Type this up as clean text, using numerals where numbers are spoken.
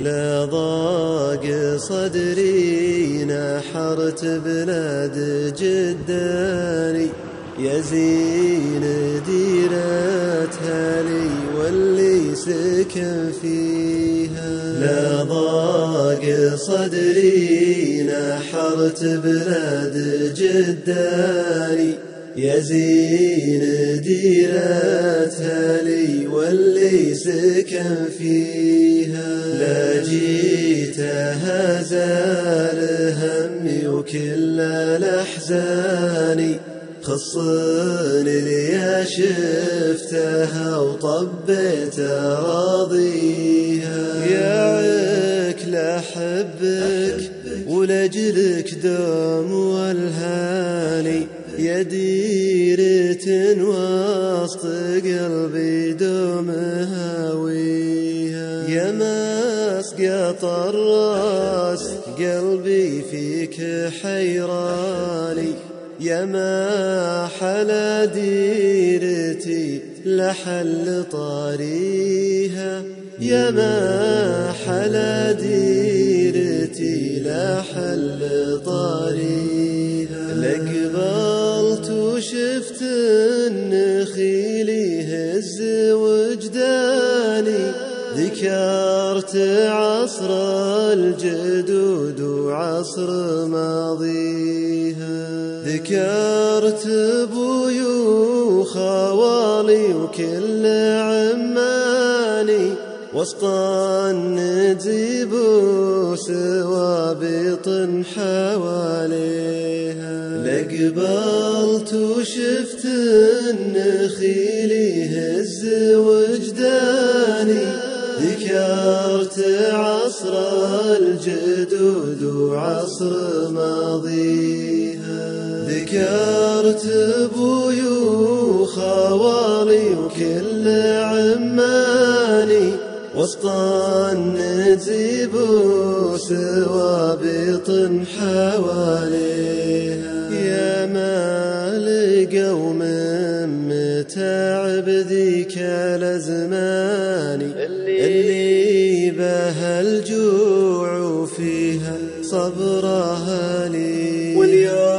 لا ضاق صدري نحرت بلاد جداني يا زين ديرتها لي واللي سكن فيها. لا ضاق صدري نحرت بلاد جداني يا زين ديرتها لي واللي سكن فيها. لا جيتها زال همي وكل الأحزاني خصني لي شفتها وطبيت راضيها. يا عكل أحبك ولأجلك دوم والهاني يا ديرة وسط قلبي دوم هاويها. يا مسقط الراس قلبي فيك حيراني يا ما حلا ديرتي لحل طاريها. يا ما حلا ديرتي لحل طاريها. لقبلت وشفت النخيل يهز وجداني ذكرت عصر الجدود وعصر ماضيها. ذكرت ابوي وخوالي وكل عماني وسط النجيب وسوابط حواليها. لقبلت وشفت النخيل يهز وجداني ذكرت عصر الجدود وعصر ماضيها. ذكرت ابوي وخوالي وكل عماني وسط النجيب وسوابط حواليها. يا ما لقوا من متاعب ذيك الأزماني اللي بها الجوع وفيها صبرها لي. واليوم